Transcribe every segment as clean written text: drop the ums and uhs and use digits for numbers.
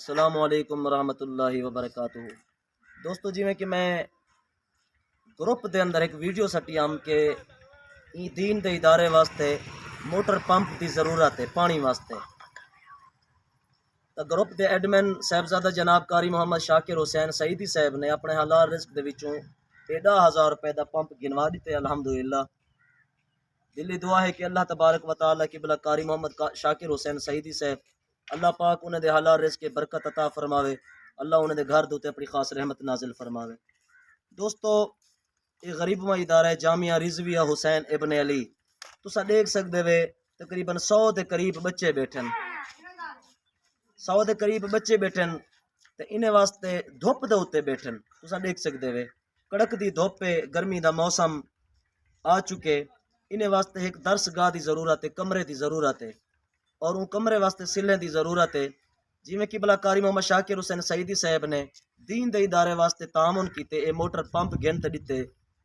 السلام علیکم ورحمۃ اللہ وبرکاتہ۔ دوستو جی میں کہ میں گروپ دے اندر ایک ویڈیو سٹی ہم کہ دین دے ادارے واسطے موٹر پمپ دی ضرورت ہے پانی واسطے۔ تو گروپ دے ایڈمن صاحبزادہ جناب قاری محمد شاکر حسین سعیدی صاحب نے اپنے حلال رزق دے وچوں 13,000 روپے دا پمپ گنوا دیتے الحمدللہ۔ دلی دعا ہے کہ اللہ تبارک و تعالیٰ قبلہ قاری محمد شاکر حسین سعیدی صاحب اللہ پاک انہیں دے حلال رزق کے برکت عطا فرماوے، اللہ انہیں دے گھر دوتے اپنی خاص رحمت نازل فرماوے۔ دوستو یہ غریب ماں ادارہ ہے جامعہ رضویہ حسین ابن علی، تسا دیکھ سکتے وے تقریباً 100 دے قریب بچے بیٹھن، 100 دے قریب بچے بیٹھن تے انہیں واسطے دھوپ دے اوتے بیٹھن، تسا دیکھ سکتے وے کڑک دی دھوپ ہے، گرمی دا موسم آ چکے، انہیں واسطے ایک درس گاہ دی ضرورت ہے، کمرے دی ضرورت ہے، اور ان کمرے واسطے سلیں دی ضرورت ہے۔ جی میں قبلہ قاری محمد شاکر حسین سعیدی صاحب نے دین دے ادارے واسطے تعاون کیتے، اے موٹر پمپ گھن تے دتے،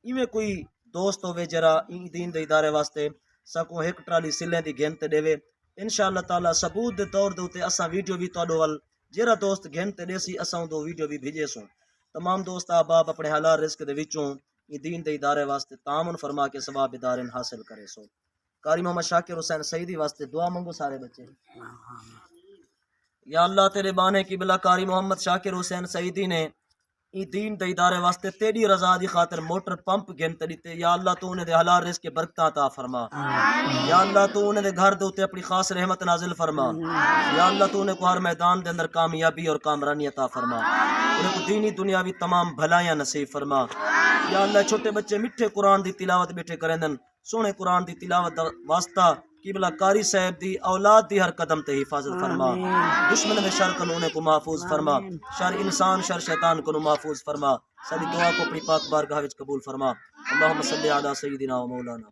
ایویں کوئی دوست ہوئے جرا دین دے ادارے واسطے سکو ایک ٹرالی سلیں دی گھن تے دے، انشاءاللہ تعالی ثبوت دے طور دے تے اساں ویڈیو بھی تواڈے ول جیڑا دوست گھن تے دے سی اساں دو ویڈیو بھی بھیجے سوں۔ تمام دوست احباب اپنے حلال رزق دے وچوں دین دے ادارے واسطے تعاون فرما کے ثواب ادارن حاصل کرے سو۔ قاری محمد شاکر حسین سعیدی واسطے دعا منگو سارے بچے۔ یا اللہ تیرے بانے کی بلا قاری محمد شاکر حسین سعیدی نے دین دے ادارے واسطے تیری رضا دی خاطر موٹر پمپ گھن تے دیتے، یا اللہ تو انہیں دے حلال رزق کے برکتاں عطا فرما، یا اللہ تو انہیں دے گھر دے اوتے اپنی خاص رحمت نازل فرما، یا اللہ تو انہیں کو ہر میدان دے اندر کامیابی اور کامرانی عطا فرما، انہیں کو دینی دنیاوی تمام بھلائیاں نصیب فرما۔ یا اللہ چھوٹے بچے میٹھے قرآن دی تلاوت بیٹھے کرندن، سونے قرآن دی تلاوت دا واسطہ قبلہ قاری صاحب دی اولاد دی ہر قدم تے حفاظت فرما، دشمن دے شر کنوں کو محفوظ فرما، شر انسان شر شیطان کو محفوظ فرما، ساری دعا کو اپنی پاک بارگاہ وچ قبول فرما۔ اللہم صلی علی سیدنا و مولانا۔